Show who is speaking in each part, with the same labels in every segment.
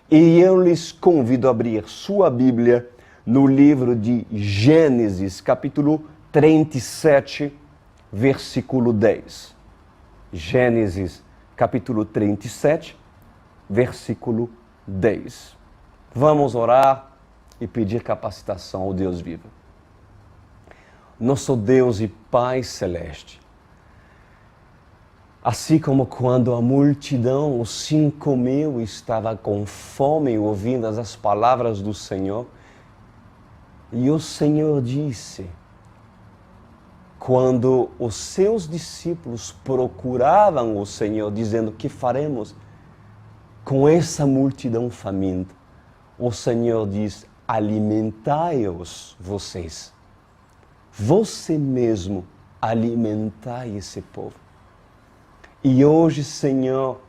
Speaker 1: E eu lhes convido a abrir sua Bíblia no livro de Gênesis, capítulo 37, versículo 10. Gênesis, capítulo 37, versículo 10. Vamos orar e pedir capacitação ao Deus vivo. Nosso Deus e Pai Celeste, assim como quando a multidão, os 5.000, estava com fome ouvindo as palavras do Senhor, e o Senhor disse, quando os seus discípulos procuravam o Senhor, dizendo, que faremos com essa multidão faminta? O Senhor diz, alimentai-os vocês. Você mesmo alimentai esse povo. E hoje, Senhor,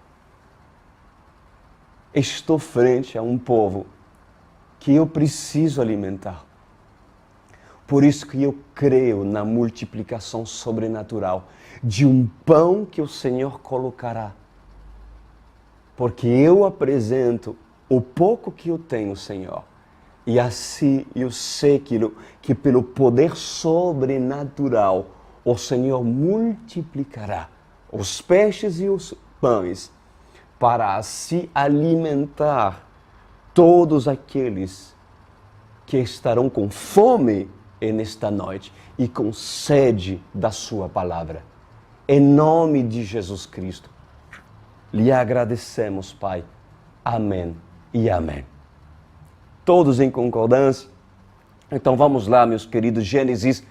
Speaker 1: estou frente a um povo que eu preciso alimentar. Por isso que eu creio na multiplicação sobrenatural de um pão que o Senhor colocará. Porque eu apresento o pouco que eu tenho, Senhor. E assim eu sei que pelo poder sobrenatural o Senhor multiplicará os peixes e os pães para assim alimentar todos aqueles que estarão com fome nesta noite e com sede da sua palavra. Em nome de Jesus Cristo, lhe agradecemos, Pai. Amém e amém. Todos em concordância? Então vamos lá, meus queridos. Gênesis,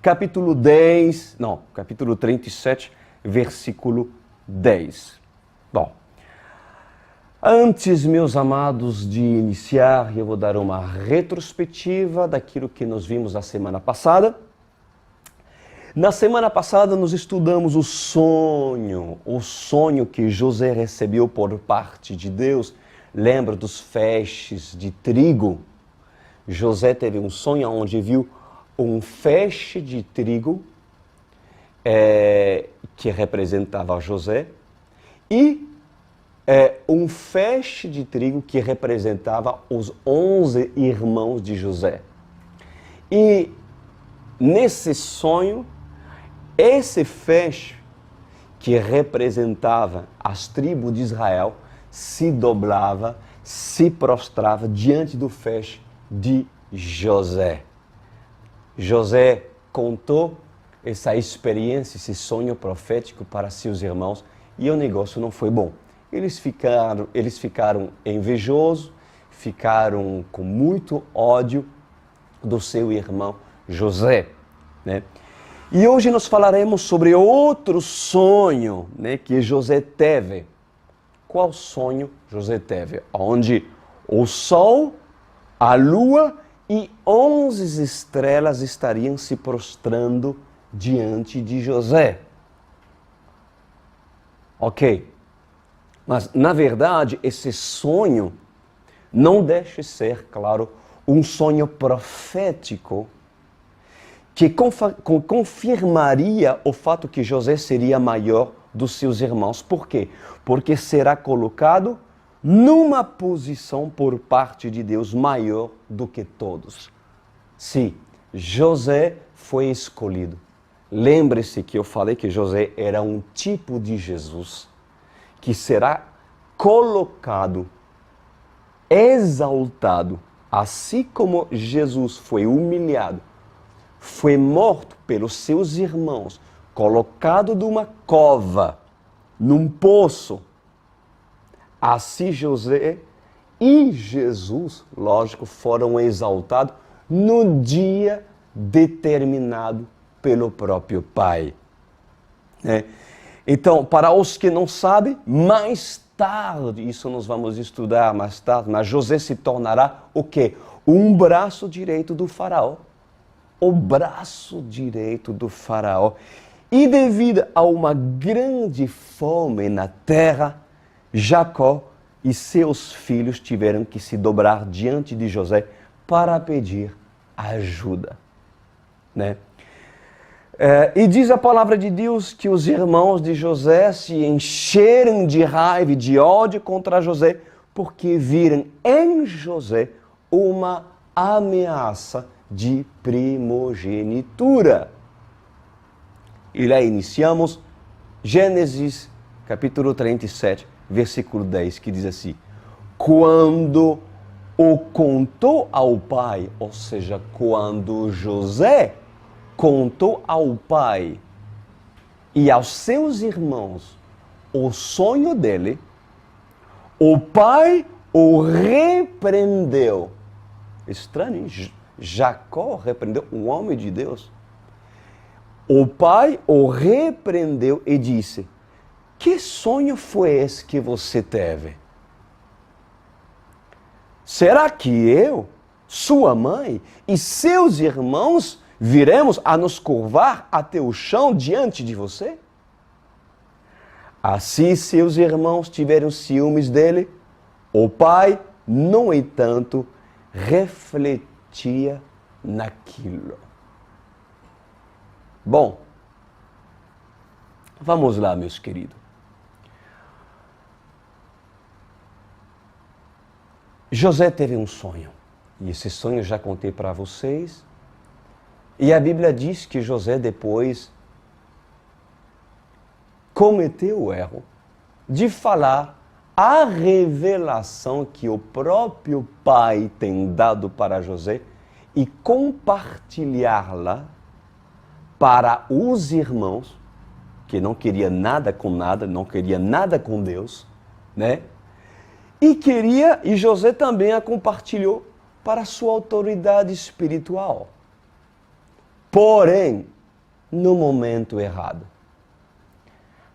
Speaker 1: capítulo 37, versículo 10. Bom, antes, meus amados, de iniciar, eu vou dar uma retrospectiva daquilo que nós vimos na semana passada. Na semana passada, nós estudamos o sonho que José recebeu por parte de Deus. Lembra dos feixes de trigo? José teve um sonho onde viu um feixe de trigo que representava José e um feixe de trigo que representava os 11 irmãos de José. E nesse sonho, esse feixe que representava as tribos de Israel se dobrava, se prostrava diante do feixe de José. José contou essa experiência, esse sonho profético para seus irmãos e o negócio não foi bom. Eles ficaram invejosos, ficaram com muito ódio do seu irmão José, né? E hoje nós falaremos sobre outro sonho, né, que José teve. Qual sonho José teve? Onde o sol, a lua e 11 estrelas estariam se prostrando diante de José. Ok. Mas, na verdade, esse sonho não deixa de ser, claro, um sonho profético que confirmaria o fato que José seria maior dos seus irmãos. Por quê? Porque será colocado numa posição por parte de Deus maior do que todos. Sim, José foi escolhido. Lembre-se que eu falei que José era um tipo de Jesus que será colocado, exaltado, assim como Jesus foi humilhado, foi morto pelos seus irmãos, colocado numa cova, num poço. Assim José e Jesus, lógico, foram exaltados no dia determinado pelo próprio Pai. Então, para os que não sabem, mais tarde, isso nós vamos estudar mais tarde, mas José se tornará o quê? Um braço direito do faraó. O braço direito do faraó. E devido a uma grande fome na terra, Jacó e seus filhos tiveram que se dobrar diante de José para pedir ajuda, né? E diz a palavra de Deus que os irmãos de José se encheram de raiva e de ódio contra José porque viram em José uma ameaça de primogenitura. E lá iniciamos Gênesis capítulo 37, versículo 10, que diz assim: quando o contou ao pai, ou seja, quando José contou ao pai e aos seus irmãos o sonho dele, o pai o repreendeu. Estranho, hein? Jacó repreendeu um homem de Deus. O pai o repreendeu e disse: que sonho foi esse que você teve? Será que eu, sua mãe e seus irmãos viremos a nos curvar até o chão diante de você? Assim seus irmãos tiveram ciúmes dele. O pai, no entanto, refletia naquilo. Bom, vamos lá, meus queridos. José teve um sonho, e esse sonho eu já contei para vocês. E a Bíblia diz que José depois cometeu o erro de falar a revelação que o próprio pai tem dado para José e compartilhá-la para os irmãos, que não queria nada com nada, não queria nada com Deus, né? E José também a compartilhou para a sua autoridade espiritual. Porém, no momento errado.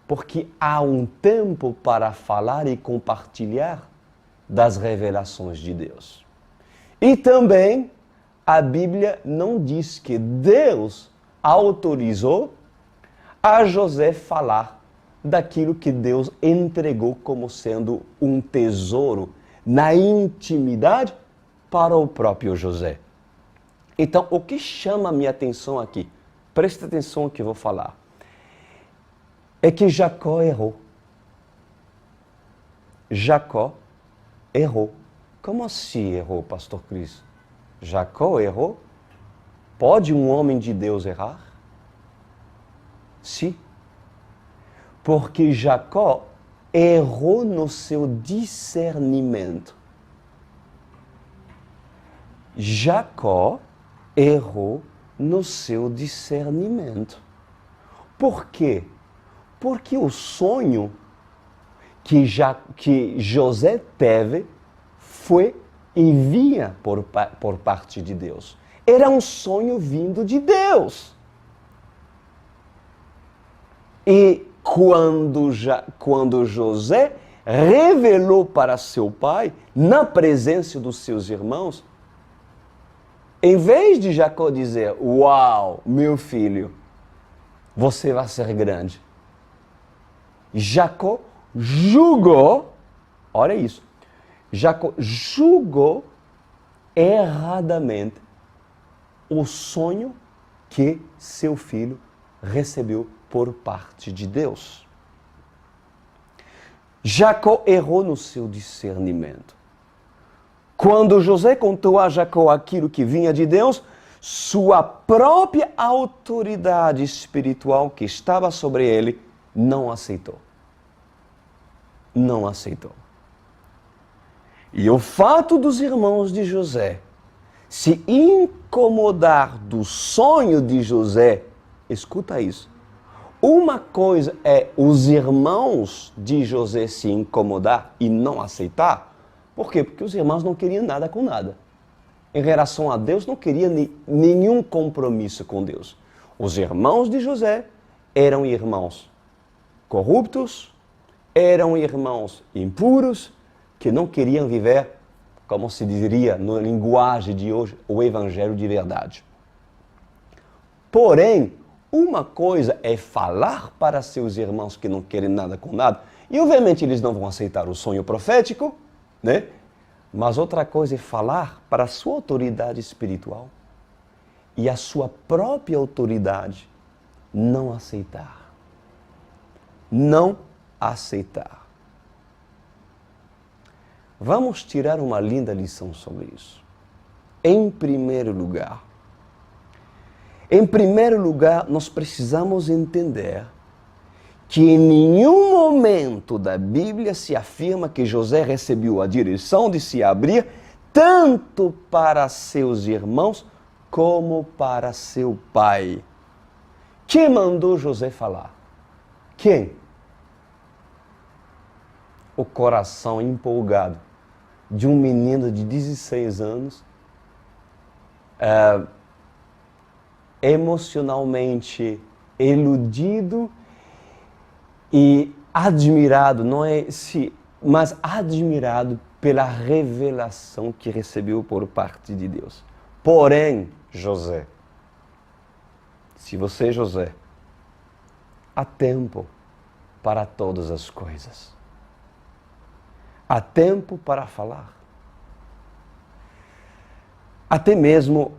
Speaker 1: Porque há um tempo para falar e compartilhar das revelações de Deus. E também a Bíblia não diz que Deus autorizou a José falar daquilo que Deus entregou como sendo um tesouro na intimidade para o próprio José. Então, o que chama a minha atenção aqui, presta atenção no que eu vou falar, é que Jacó errou. Jacó errou. Como assim errou, pastor Cris? Jacó errou? Pode um homem de Deus errar? Sim. Porque Jacó errou no seu discernimento. Jacó errou no seu discernimento. Por quê? Porque o sonho que José teve foi e vinha por parte de Deus. Era um sonho vindo de Deus. E quando José revelou para seu pai, na presença dos seus irmãos, em vez de Jacó dizer: uau, meu filho, você vai ser grande, Jacó julgou, olha isso, Jacó julgou erradamente o sonho que seu filho recebeu por parte de Deus. Jacó errou no seu discernimento. Quando José contou a Jacó aquilo que vinha de Deus, sua própria autoridade espiritual que estava sobre ele não aceitou. Não aceitou. E o fato dos irmãos de José se incomodar do sonho de José, escuta isso. Uma coisa é os irmãos de José se incomodar e não aceitar. Por quê? Porque os irmãos não queriam nada com nada. Em relação a Deus, não queriam nenhum compromisso com Deus. Os irmãos de José eram irmãos corruptos, eram irmãos impuros, que não queriam viver, como se diria na linguagem de hoje, o evangelho de verdade. Porém, uma coisa é falar para seus irmãos que não querem nada com nada, e obviamente eles não vão aceitar o sonho profético, né? Mas outra coisa é falar para a sua autoridade espiritual e a sua própria autoridade não aceitar. Não aceitar. Vamos tirar uma linda lição sobre isso. Em primeiro lugar, nós precisamos entender que em nenhum momento da Bíblia se afirma que José recebeu a direção de se abrir tanto para seus irmãos como para seu pai. Quem mandou José falar? Quem? O coração empolgado de um menino de 16 anos, emocionalmente iludido e admirado, mas admirado pela revelação que recebeu por parte de Deus. Porém, José, se você é José, há tempo para todas as coisas. Há tempo para falar. Até mesmo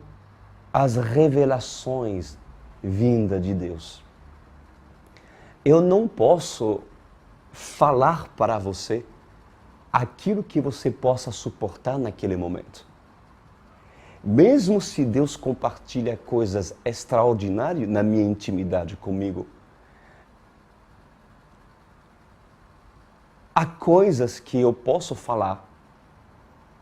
Speaker 1: as revelações vindas de Deus. Eu não posso falar para você aquilo que você possa suportar naquele momento. Mesmo se Deus compartilha coisas extraordinárias na minha intimidade comigo, há coisas que eu posso falar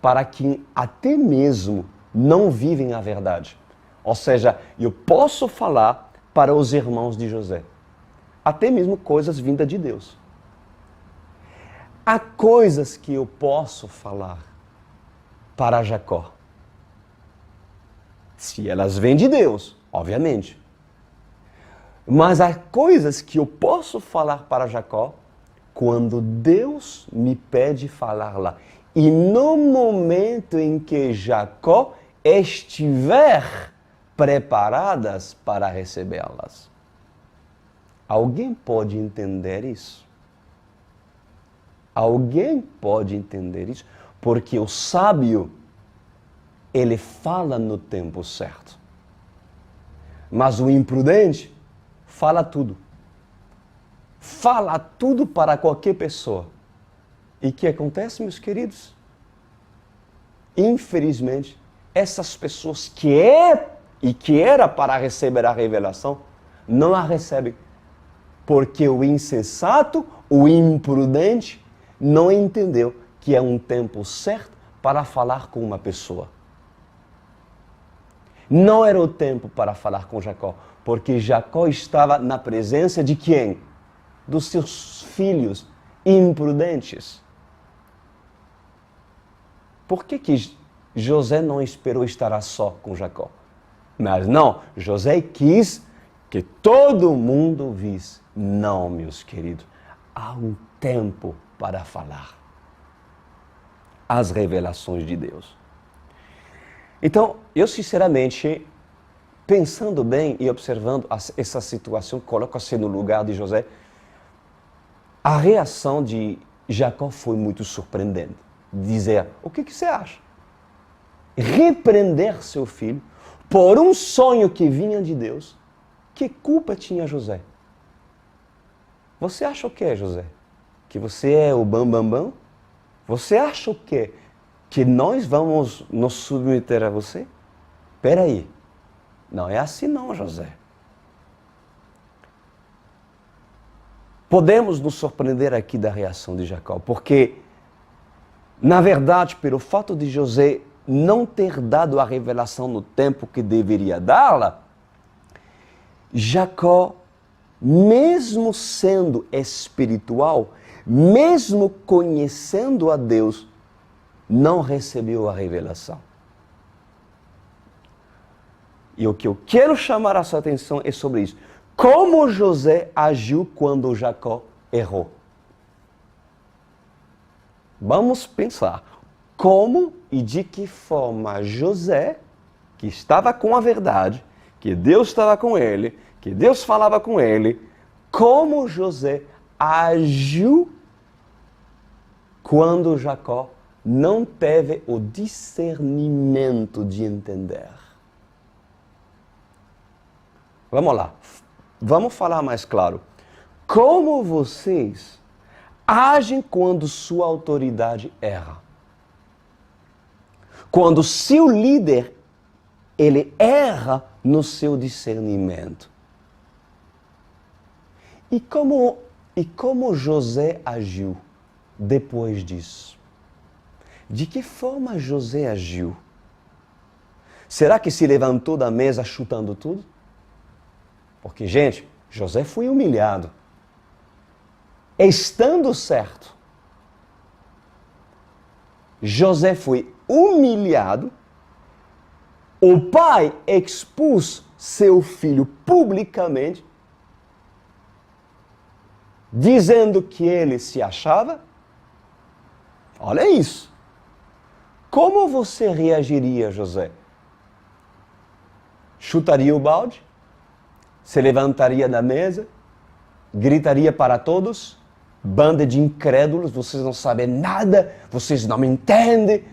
Speaker 1: para quem até mesmo não vivem a verdade. Ou seja, eu posso falar para os irmãos de José. Até mesmo coisas vindas de Deus. Há coisas que eu posso falar para Jacó. Se elas vêm de Deus, obviamente. Mas há coisas que eu posso falar para Jacó quando Deus me pede falar lá. E no momento em que Jacó estiver preparadas para recebê-las. Alguém pode entender isso? Alguém pode entender isso? Porque o sábio, ele fala no tempo certo. Mas o imprudente fala tudo. Fala tudo para qualquer pessoa. E o que acontece, meus queridos? Infelizmente, essas pessoas que era para receber a revelação, não a recebem. Porque o insensato, o imprudente, não entendeu que é um tempo certo para falar com uma pessoa. Não era o tempo para falar com Jacó, porque Jacó estava na presença de quem? Dos seus filhos imprudentes. Por que José não esperou estar a só com Jacó? Mas não, José quis que todo mundo visse. Não, meus queridos, há um tempo para falar as revelações de Deus. Então, eu sinceramente, pensando bem e observando essa situação, coloco-se no lugar de José, a reação de Jacó foi muito surpreendente. Dizer, o que você acha? Repreender seu filho por um sonho que vinha de Deus. Que culpa tinha José? Você acha o que, José? Que você é o bambambam? Você acha o quê? Que nós vamos nos submeter a você? Espera aí. Não é assim não, José. Podemos nos surpreender aqui da reação de Jacó, porque, na verdade, pelo fato de José não ter dado a revelação no tempo que deveria dá-la, Jacó, mesmo sendo espiritual, mesmo conhecendo a Deus, não recebeu a revelação. E o que eu quero chamar a sua atenção é sobre isso. Como José agiu quando Jacó errou? Vamos pensar. Como e de que forma José, que estava com a verdade, que Deus estava com ele, que Deus falava com ele, como José agiu quando Jacó não teve o discernimento de entender. Vamos lá, vamos falar mais claro. Como vocês agem quando sua autoridade erra? Quando seu líder, ele erra no seu discernimento. E como José agiu depois disso? De que forma José agiu? Será que se levantou da mesa chutando tudo? Porque, gente, José foi humilhado. Estando certo. José foi humilhado. O pai expôs seu filho publicamente, dizendo que ele se achava. Olha isso. Como você reagiria, José? Chutaria o balde? Se levantaria da mesa? Gritaria para todos? Banda de incrédulos, vocês não sabem nada, vocês não me entendem.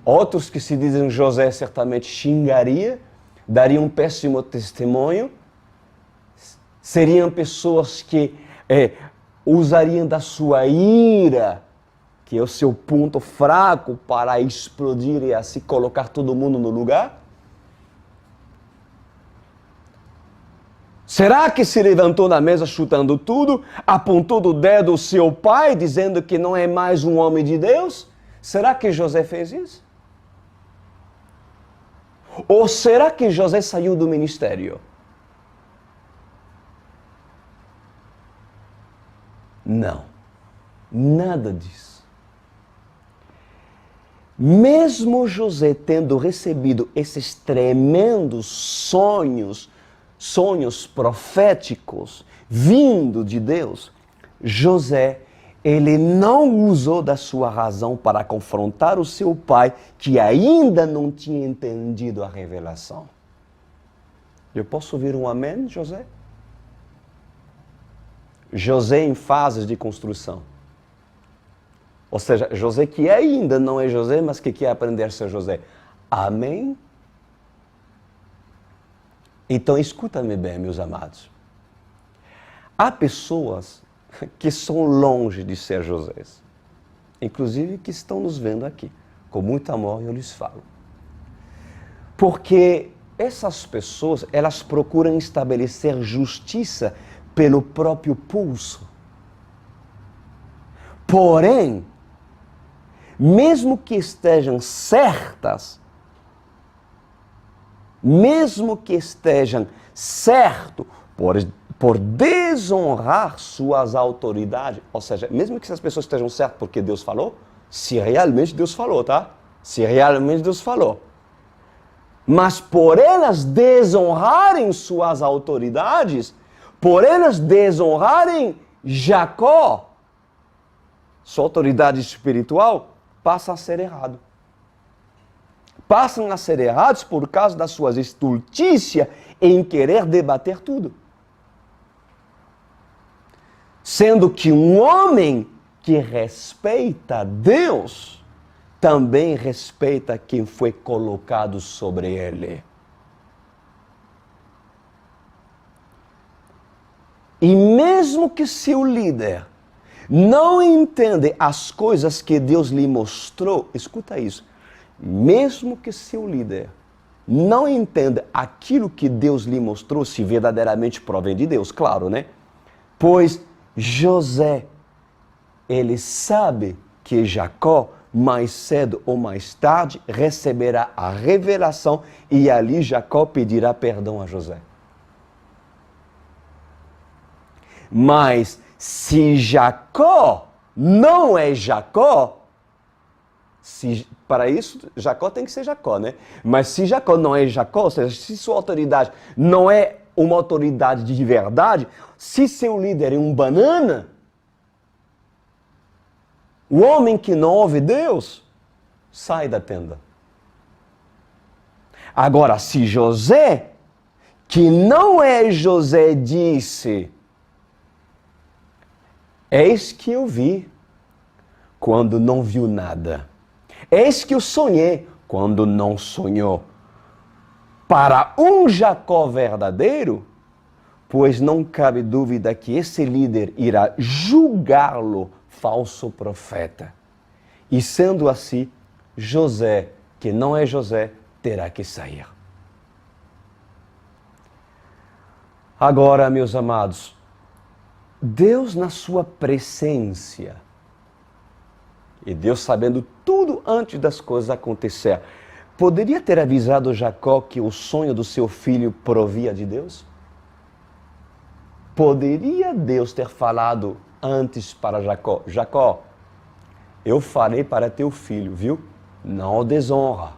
Speaker 1: Outros que se dizem José certamente xingaria, daria um péssimo testemunho. Seriam pessoas que usariam da sua ira, que é o seu ponto fraco, para explodir e assim colocar todo mundo no lugar. Será que se levantou na mesa chutando tudo, apontou o dedo ao seu pai, dizendo que não é mais um homem de Deus? Será que José fez isso? Ou será que José saiu do ministério? Não, nada disso. Mesmo José tendo recebido esses tremendos sonhos proféticos vindo de Deus, José, ele não usou da sua razão para confrontar o seu pai, que ainda não tinha entendido a revelação. Eu posso ouvir um amém, José? José em fases de construção. Ou seja, José que ainda não é José, mas que quer aprender a ser José. Amém? Então, escuta-me bem, meus amados. Há pessoas que são longe de ser Josés. Inclusive que estão nos vendo aqui. Com muito amor eu lhes falo. Porque essas pessoas, elas procuram estabelecer justiça pelo próprio pulso. Porém, mesmo que estejam certas, mesmo que estejam certos por desonrar suas autoridades, ou seja, mesmo que essas pessoas estejam certas porque Deus falou, se realmente Deus falou, tá? Se realmente Deus falou. Mas por elas desonrarem suas autoridades, por elas desonrarem Jacó, sua autoridade espiritual, passa a ser errado. Passam a ser errados por causa das suas estultícias em querer debater tudo. Sendo que um homem que respeita Deus, também respeita quem foi colocado sobre ele. E mesmo que seu líder não entenda as coisas que Deus lhe mostrou, escuta isso, mesmo que seu líder não entenda aquilo que Deus lhe mostrou, se verdadeiramente provém de Deus, claro, né? Pois José, ele sabe que Jacó, mais cedo ou mais tarde, receberá a revelação e ali Jacó pedirá perdão a José. Mas se Jacó não é Jacó, para isso, Jacó tem que ser Jacó, né? Mas se Jacó não é Jacó, ou seja, se sua autoridade não é uma autoridade de verdade, se seu líder é um banana, o homem que não ouve Deus, sai da tenda. Agora, se José, que não é José, disse: eis que eu vi, quando não viu nada. Eis que eu sonhei, quando não sonhou. Para um Jacó verdadeiro, pois não cabe dúvida que esse líder irá julgá-lo falso profeta. E sendo assim, José, que não é José, terá que sair. Agora, meus amados, Deus na sua presciência, e Deus sabendo tudo antes das coisas acontecer, poderia ter avisado Jacó que o sonho do seu filho provia de Deus? Poderia Deus ter falado antes para Jacó: Jacó, eu farei para teu filho, viu? Não o desonra,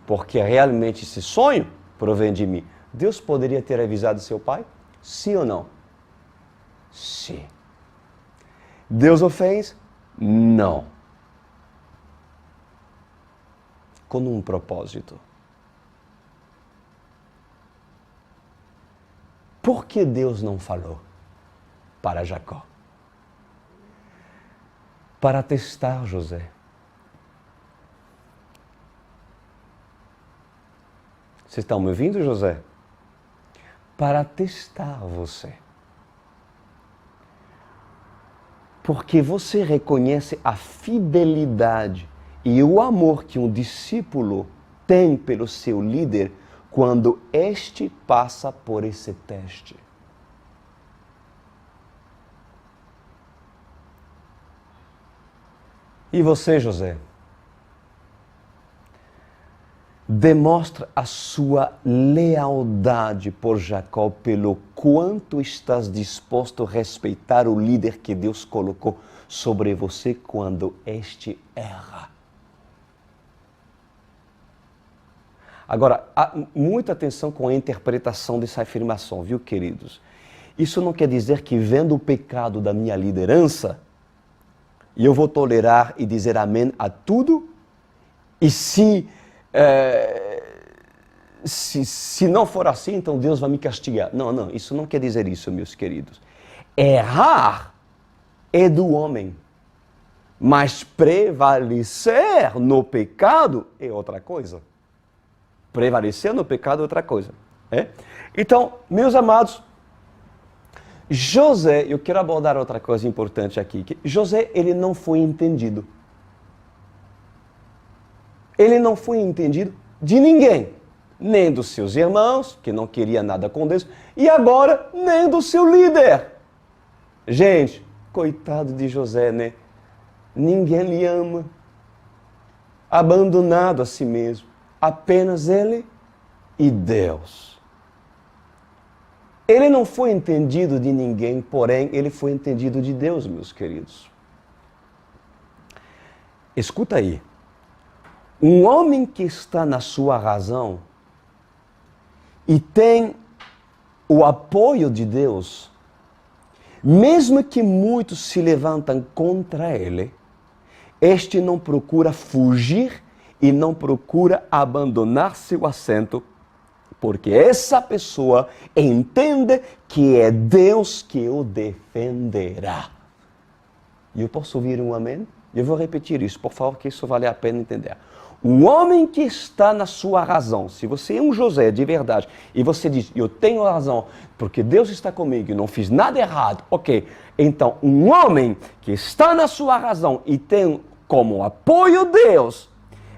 Speaker 1: porque realmente esse sonho provém de mim. Deus poderia ter avisado seu pai? Sim ou não? Sim. Deus o fez? Não. Com um propósito. Por que Deus não falou para Jacó? Para testar José. Vocês estão me ouvindo, José? Para testar você. Porque você reconhece a fidelidade e o amor que um discípulo tem pelo seu líder quando este passa por esse teste. E você, José? Demonstra a sua lealdade por Jacó pelo quanto estás disposto a respeitar o líder que Deus colocou sobre você quando este erra. Agora, muita atenção com a interpretação dessa afirmação, viu, queridos? Isso não quer dizer que vendo o pecado da minha liderança, eu vou tolerar e dizer amém a tudo, e se não for assim, então Deus vai me castigar. Não, isso não quer dizer isso, meus queridos. Errar é do homem, mas prevalecer no pecado é outra coisa. Prevalecer no pecado é outra coisa. Então, meus amados, José, eu quero abordar outra coisa importante aqui. Que José, ele não foi entendido. Ele não foi entendido de ninguém. Nem dos seus irmãos, que não queria nada com Deus, e agora nem do seu líder. Gente, coitado de José, né? Ninguém lhe ama. Abandonado a si mesmo. Apenas ele e Deus. Ele não foi entendido de ninguém, porém, ele foi entendido de Deus, meus queridos. Escuta aí. Um homem que está na sua razão e tem o apoio de Deus, mesmo que muitos se levantam contra ele, este não procura fugir e não procura abandonar seu assento, porque essa pessoa entende que é Deus que o defenderá. E eu posso ouvir um amém? Eu vou repetir isso, por favor, que isso vale a pena entender. O homem que está na sua razão, se você é um José de verdade, e você diz, eu tenho razão, porque Deus está comigo, eu não fiz nada errado, ok. Então, um homem que está na sua razão e tem como apoio Deus,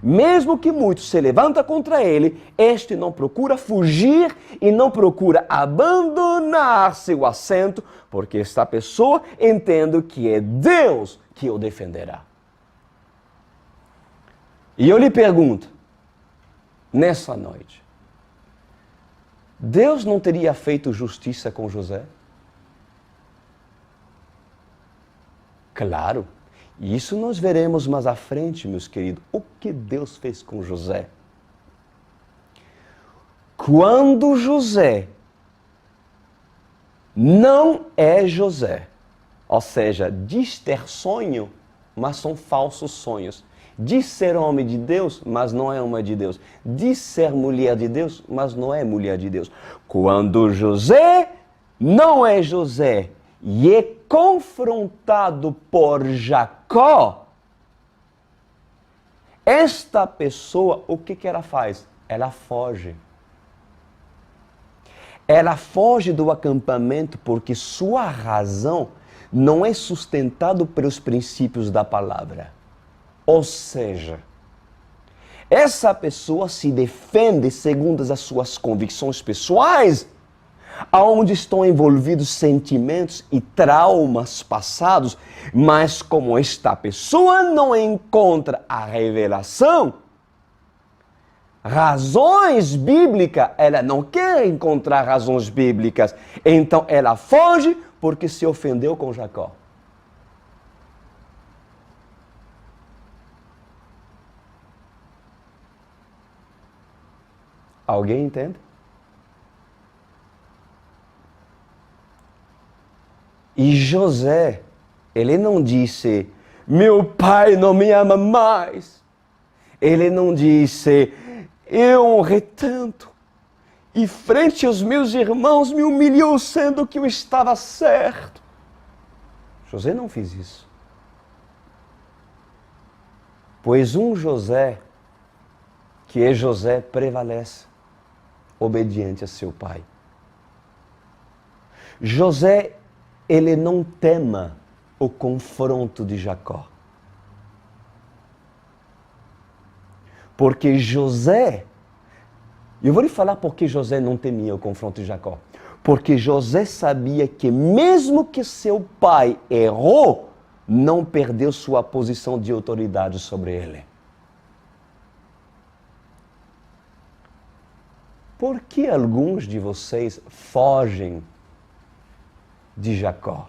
Speaker 1: mesmo que muitos se levantem contra ele, este não procura fugir e não procura abandonar seu assento, porque esta pessoa entende que é Deus que o defenderá. E eu lhe pergunto, nessa noite, Deus não teria feito justiça com José? Claro. E isso nós veremos mais à frente, meus queridos, o que Deus fez com José. Quando José não é José, ou seja, diz ter sonho, mas são falsos sonhos. Diz ser homem de Deus, mas não é homem de Deus. Diz ser mulher de Deus, mas não é mulher de Deus. Quando José não é José e é confrontado por Jacó, esta pessoa, o que ela faz? Ela foge. Ela foge do acampamento porque sua razão não é sustentada pelos princípios da palavra. Ou seja, essa pessoa se defende segundo as suas convicções pessoais, onde estão envolvidos sentimentos e traumas passados, mas como esta pessoa não encontra a revelação, razões bíblicas, ela não quer encontrar razões bíblicas, então ela foge porque se ofendeu com Jacó. Alguém entende? E José, ele não disse, meu pai não me ama mais. Ele não disse, eu honrei tanto. E frente aos meus irmãos me humilhou sendo que eu estava certo. José não fez isso. Pois um José, que é José, prevalece, obediente a seu pai. José, ele não tema o confronto de Jacó. Porque José, eu vou lhe falar por que José não temia o confronto de Jacó. Porque José sabia que mesmo que seu pai errou, não perdeu sua posição de autoridade sobre ele. Por que alguns de vocês fogem de Jacó?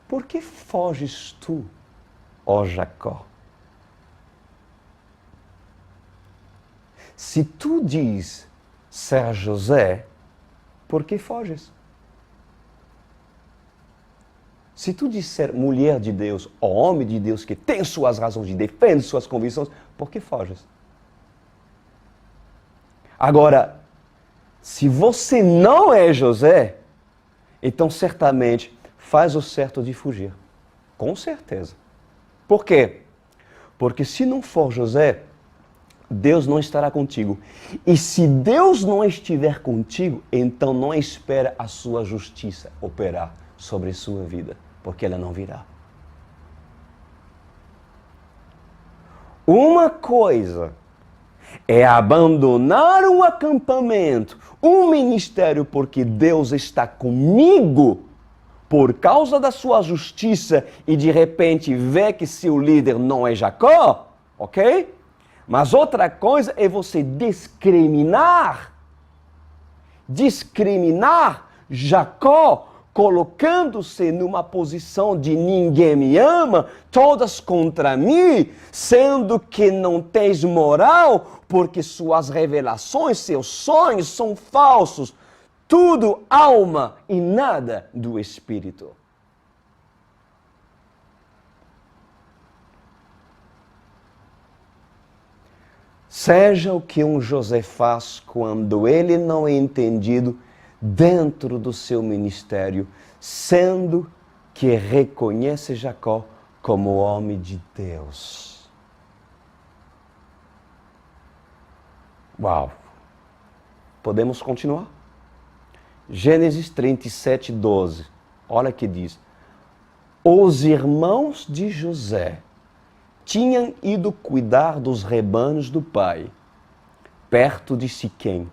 Speaker 1: Por que foges tu, ó Jacó? Se tu diz ser José, por que foges? Se tu diz ser mulher de Deus, ou homem de Deus, que tem suas razões, de defende suas convicções, por que foges? Agora, se você não é José, então certamente faz o certo de fugir. Com certeza. Por quê? Porque se não for José, Deus não estará contigo. E se Deus não estiver contigo, então não espera a sua justiça operar sobre sua vida, porque ela não virá. Uma coisa é abandonar um acampamento, um ministério, porque Deus está comigo por causa da sua justiça e de repente vê que seu líder não é Jacó, ok? Mas outra coisa é você discriminar Jacó, colocando-se numa posição de ninguém me ama, todas contra mim, sendo que não tens moral, porque suas revelações, seus sonhos são falsos. Tudo alma e nada do espírito. Seja o que um José faz quando ele não é entendido dentro do seu ministério, sendo que reconhece Jacó como homem de Deus. Uau! Podemos continuar? Gênesis 37, 12. Olha que diz. Os irmãos de José tinham ido cuidar dos rebanhos do pai, perto de Siquém.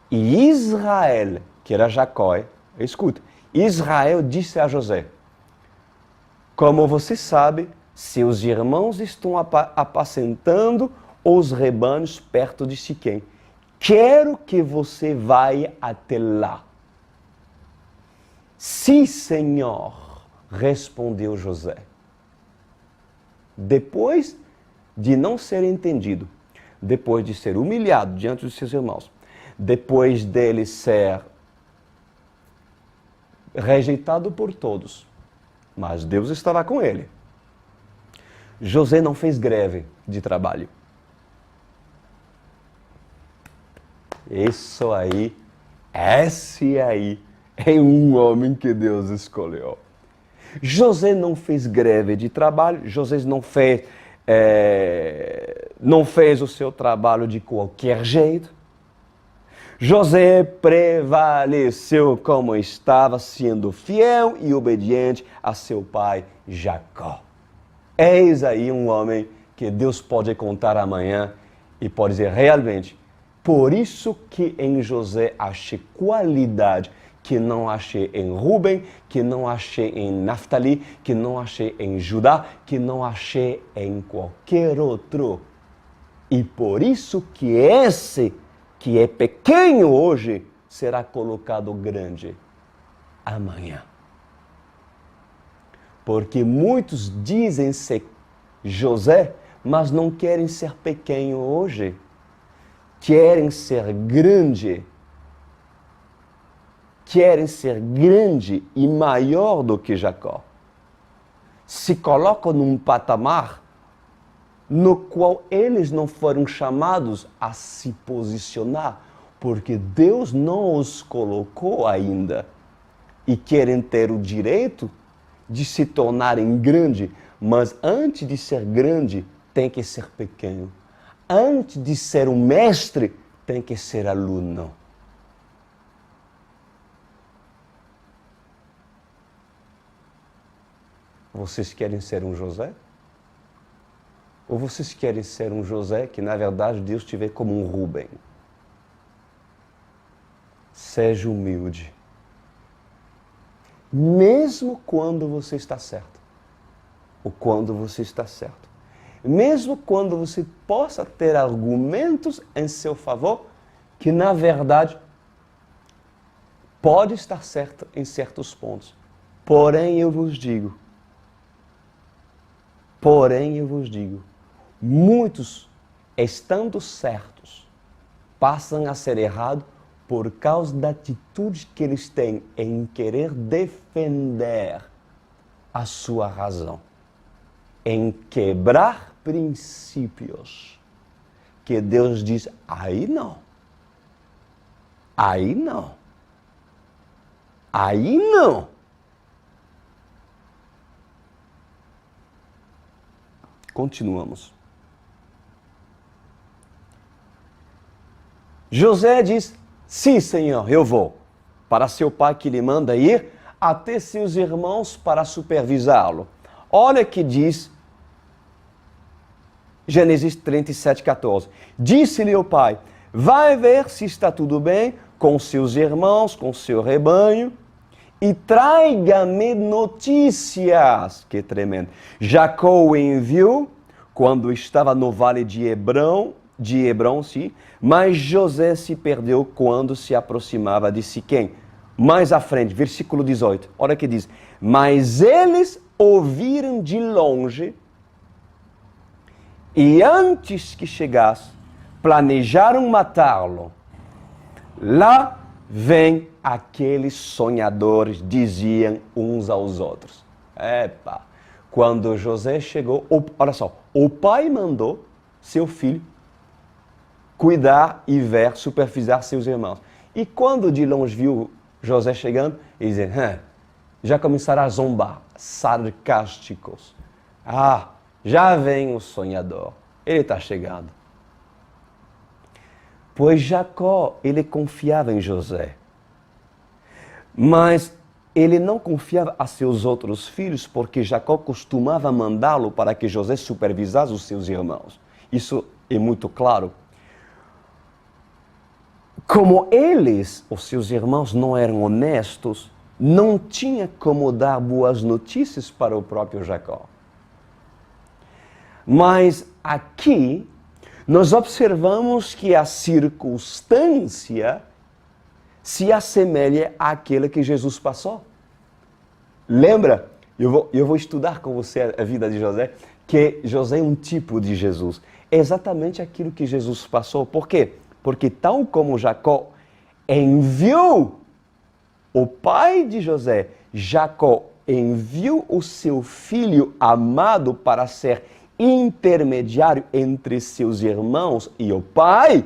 Speaker 1: E Israel, que era Jacó, escuta, Israel disse a José, como você sabe, seus irmãos estão apacentando os rebanhos perto de Siquém. Quero que você vá até lá. Sim, Senhor, respondeu José. Depois de não ser entendido, depois de ser humilhado diante dos seus irmãos, depois dele ser rejeitado por todos, mas Deus estava com ele. José não fez greve de trabalho. Esse aí é um homem que Deus escolheu. José não fez greve de trabalho, José não fez o seu trabalho de qualquer jeito. José prevaleceu como estava, sendo fiel e obediente a seu pai Jacó. Eis aí um homem que Deus pode contar amanhã e pode dizer realmente, por isso que em José achei qualidade que não achei em Rubem, que não achei em Naftali, que não achei em Judá, que não achei em qualquer outro. E por isso que esse que é pequeno hoje será colocado grande amanhã. Porque muitos dizem ser José, mas não querem ser pequeno hoje. Querem ser grande. Querem ser grande e maior do que Jacó. Se colocam num patamar no qual eles não foram chamados a se posicionar, porque Deus não os colocou ainda. E querem ter o direito de se tornarem grande, mas antes de ser grande, tem que ser pequeno. Antes de ser um mestre, tem que ser aluno. Vocês querem ser um José? Ou vocês querem ser um José que, na verdade, Deus te vê como um Rubem? Seja humilde. Mesmo quando você está certo. Ou quando você está certo. Mesmo quando você possa ter argumentos em seu favor, que, na verdade, pode estar certo em certos pontos. Porém, eu vos digo, muitos, estando certos, passam a ser errados por causa da atitude que eles têm em querer defender a sua razão, em quebrar princípios que Deus diz, aí não, aí não, aí não. Continuamos. José diz, sim, Senhor, eu vou. Para seu pai que lhe manda ir até seus irmãos para supervisá-lo. Olha que diz Gênesis 37, 14. Disse-lhe o pai, vai ver se está tudo bem com seus irmãos, com seu rebanho, e traga-me notícias. Que tremendo. Jacó o enviou quando estava no vale de Hebron, sim, mas José se perdeu quando se aproximava de Siquém. Mais à frente, versículo 18, olha que diz, mas eles ouviram de longe e antes que chegasse, planejaram matá-lo. Lá vem aqueles sonhadores, diziam uns aos outros. Epa, quando José chegou, olha só, o pai mandou seu filho cuidar e ver, supervisar seus irmãos. E quando de longe viu José chegando, eles diziam, já começaram a zombar, sarcásticos. Ah, já vem o sonhador, ele está chegando. Pois Jacó, ele confiava em José. Mas ele não confiava a seus outros filhos, porque Jacó costumava mandá-lo para que José supervisasse os seus irmãos. Isso é muito claro. Como eles, os seus irmãos, não eram honestos, não tinha como dar boas notícias para o próprio Jacó. Mas aqui, nós observamos que a circunstância se assemelha àquela que Jesus passou. Lembra? Eu vou estudar com você a vida de José, que José é um tipo de Jesus. É exatamente aquilo que Jesus passou. Por quê? Porque tal como Jacó enviou o pai de José, Jacó enviou o seu filho amado para ser intermediário entre seus irmãos e o pai,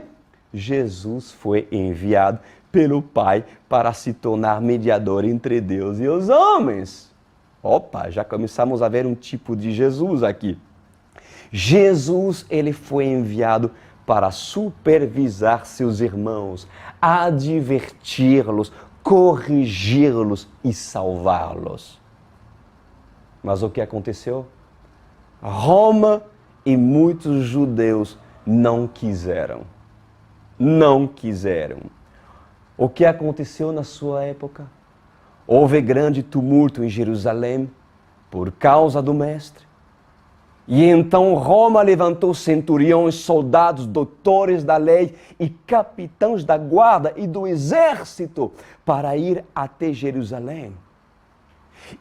Speaker 1: Jesus foi enviado pelo Pai para se tornar mediador entre Deus e os homens. Opa, já começamos a ver um tipo de Jesus aqui. Jesus, ele foi enviado para supervisar seus irmãos, adverti-los, corrigi-los e salvá-los. Mas o que aconteceu? Roma e muitos judeus não quiseram. Não quiseram. O que aconteceu na sua época? Houve grande tumulto em Jerusalém por causa do Mestre. E então Roma levantou centuriões, soldados, doutores da lei e capitães da guarda e do exército para ir até Jerusalém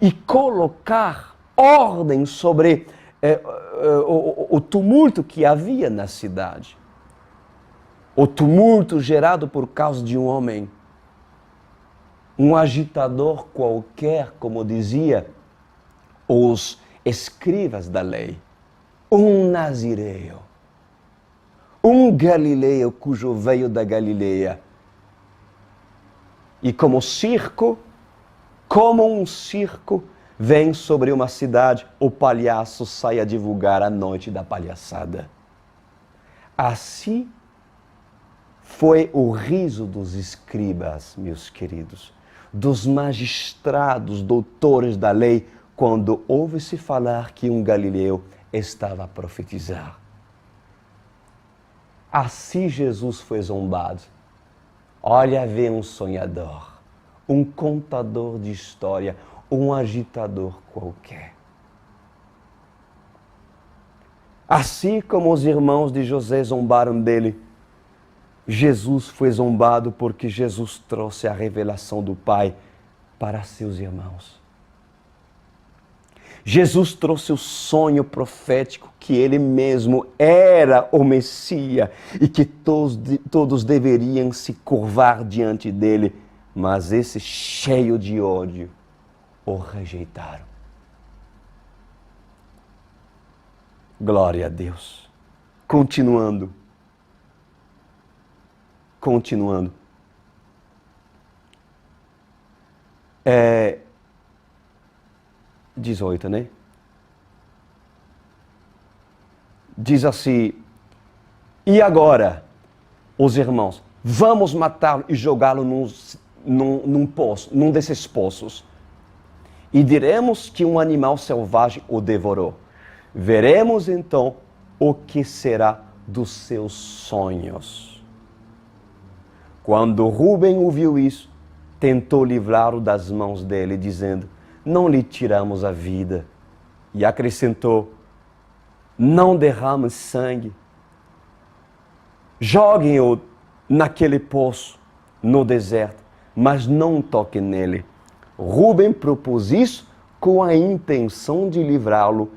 Speaker 1: e colocar ordem sobre o tumulto que havia na cidade. O tumulto gerado por causa de um homem, um agitador qualquer, como dizia os escribas da lei. Um nazireu, um galileu cujo veio da Galileia. E como um circo, vem sobre uma cidade, o palhaço sai a divulgar a noite da palhaçada. Assim foi o riso dos escribas, meus queridos, dos magistrados, doutores da lei, quando ouve-se falar que um galileu estava a profetizar. Assim Jesus foi zombado. Olha, vê um sonhador, um contador de história, um agitador qualquer. Assim como os irmãos de José zombaram dele, Jesus foi zombado porque Jesus trouxe a revelação do Pai para seus irmãos. Jesus trouxe o sonho profético que ele mesmo era o Messias e que todos deveriam se curvar diante dele, mas esse cheio de ódio o rejeitaram. Glória a Deus. Continuando. 18, né? Diz assim, e agora, os irmãos, vamos matá-lo e jogá-lo num poço, num desses poços. E diremos que um animal selvagem o devorou. Veremos então o que será dos seus sonhos. Quando Rubem ouviu isso, tentou livrá-lo das mãos dele, dizendo, não lhe tiramos a vida. E acrescentou, não derrame sangue. Joguem-o naquele poço, no deserto, mas não toquem nele. Rubem propôs isso com a intenção de livrá-lo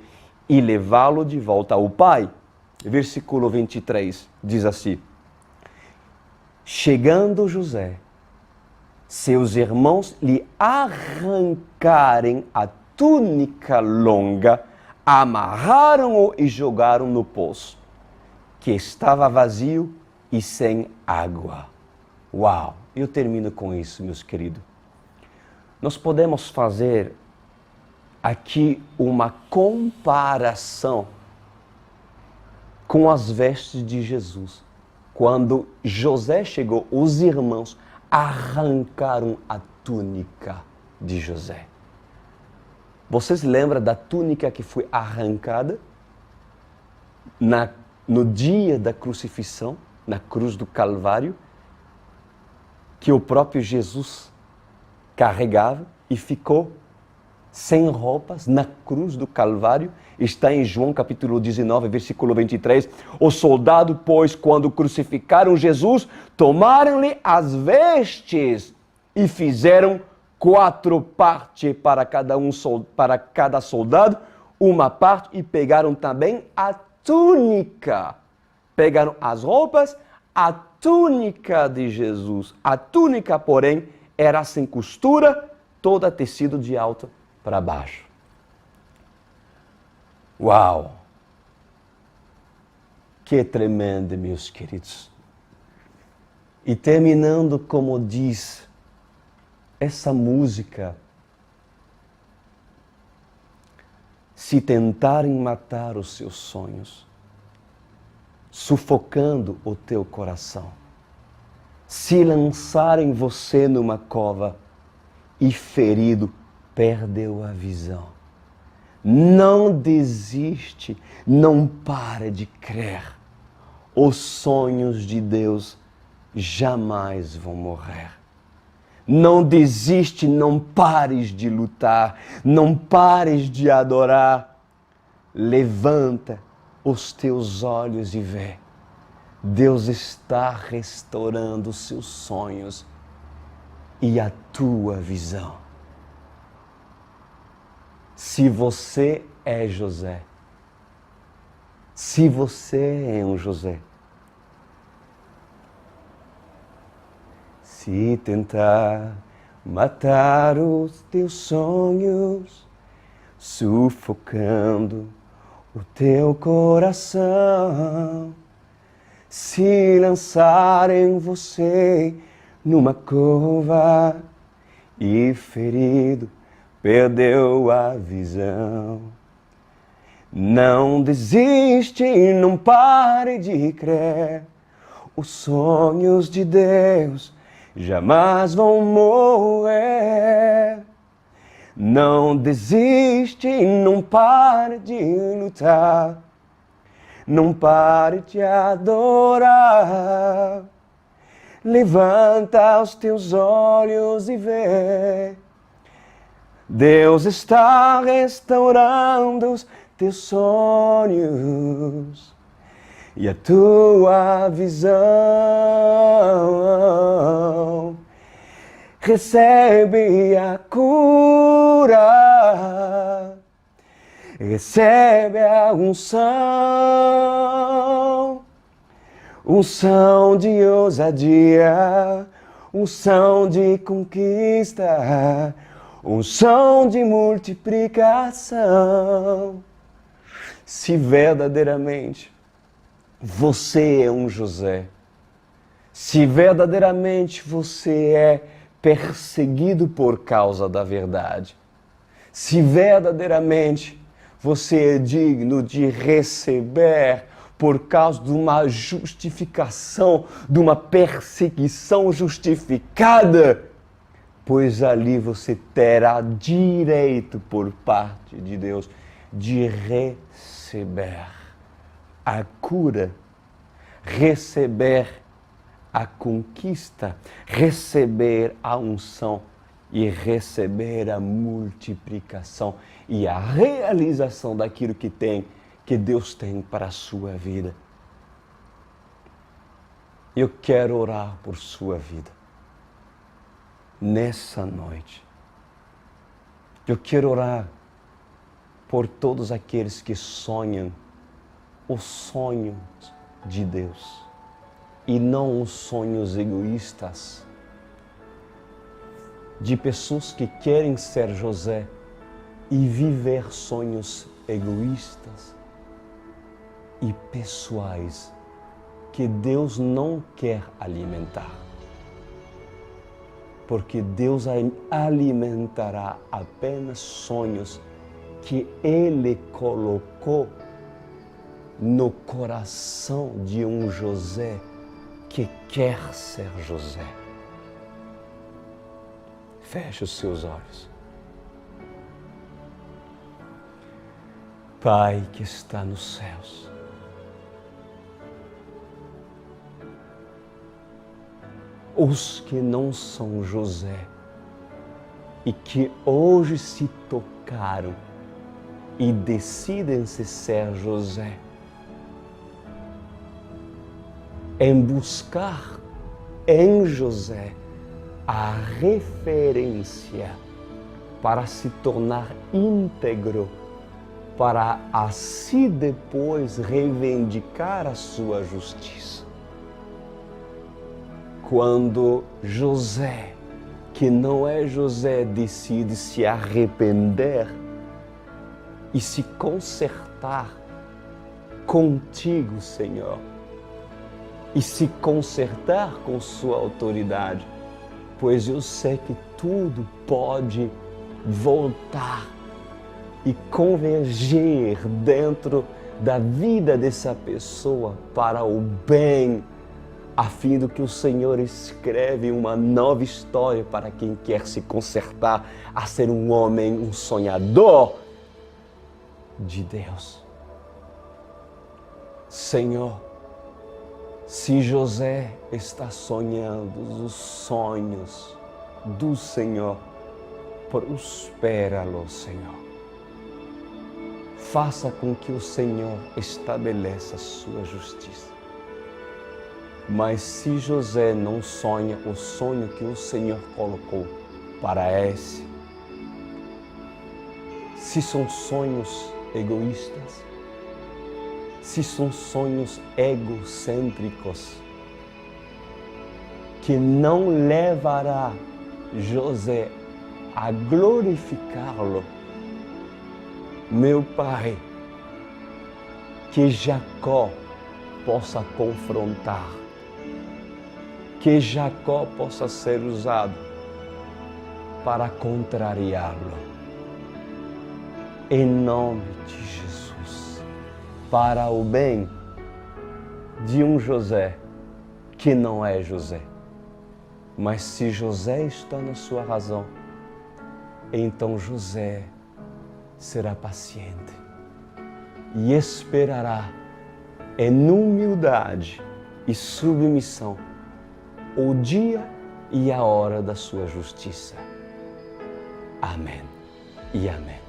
Speaker 1: e levá-lo de volta ao pai. Versículo 23 diz assim, chegando José, seus irmãos lhe arrancarem a túnica longa, amarraram-o e jogaram no poço, que estava vazio e sem água. Uau! Eu termino com isso, meus queridos. Nós podemos fazer aqui uma comparação com as vestes de Jesus. Quando José chegou, os irmãos arrancaram a túnica de José. Vocês lembram da túnica que foi arrancada no dia da crucifixão, na cruz do Calvário, que o próprio Jesus carregava e ficou sem roupas na cruz do Calvário? Está em João capítulo 19, versículo 23. Os soldados, pois, quando crucificaram Jesus, tomaram-lhe as vestes e fizeram 4 partes para cada soldado, uma parte, e pegaram também a túnica. Pegaram as roupas, a túnica de Jesus. A túnica, porém, era sem costura, toda tecido de alto para baixo. Uau! Que tremendo, meus queridos. E terminando como diz essa música, se tentarem matar os seus sonhos, sufocando o teu coração, se lançarem você numa cova e ferido, perdeu a visão. Não desiste, não para de crer. Os sonhos de Deus jamais vão morrer. Não desiste, não pares de lutar, não pares de adorar. Levanta os teus olhos e vê. Deus está restaurando os seus sonhos e a tua visão. Se você é José, se você é um José, se tentar matar os teus sonhos, sufocando o teu coração, se lançarem você numa cova e ferido perdeu a visão, não desiste e não pare de crer. Os sonhos de Deus jamais vão morrer. Não desiste e não pare de lutar. Não pare de adorar. Levanta os teus olhos e vê. Deus está restaurando os teus sonhos e a tua visão. Recebe a cura, recebe a unção de ousadia, unção de conquista, unção de multiplicação. Se verdadeiramente você é um José, se verdadeiramente você é perseguido por causa da verdade, se verdadeiramente você é digno de receber por causa de uma justificação, de uma perseguição justificada, pois ali você terá direito por parte de Deus de receber a cura, receber a conquista, receber a unção e receber a multiplicação e a realização daquilo que Deus tem para a sua vida. Eu quero orar por sua vida nessa noite. Eu quero orar por todos aqueles que sonham os sonhos de Deus e não os sonhos egoístas de pessoas que querem ser José e viver sonhos egoístas e pessoais que Deus não quer alimentar. Porque Deus alimentará apenas sonhos que Ele colocou no coração de um José que quer ser José. Feche os seus olhos. Pai que está nos céus, os que não são José e que hoje se tocaram e decidem-se ser José, em buscar em José a referência para se tornar íntegro, para assim depois reivindicar a sua justiça. Quando José, que não é José, decide se arrepender e se consertar contigo, Senhor, e se consertar com sua autoridade, pois eu sei que tudo pode voltar e convergir dentro da vida dessa pessoa para o bem, a fim de que o Senhor escreve uma nova história para quem quer se consertar a ser um homem, um sonhador, de Deus. Senhor, se José está sonhando os sonhos do Senhor, prospera-lo, Senhor. Faça com que o Senhor estabeleça a sua justiça. Mas se José não sonha o sonho que o Senhor colocou para esse, se são sonhos egoístas, se são sonhos egocêntricos, que não levará José a glorificá-lo, meu Pai, que Jacó possa confrontar, que Jacó possa ser usado para contrariá-lo. Em nome de Jesus, para o bem de um José que não é José. Mas se José está na sua razão, então José será paciente e esperará em humildade e submissão o dia e a hora da sua justiça. Amém e amém.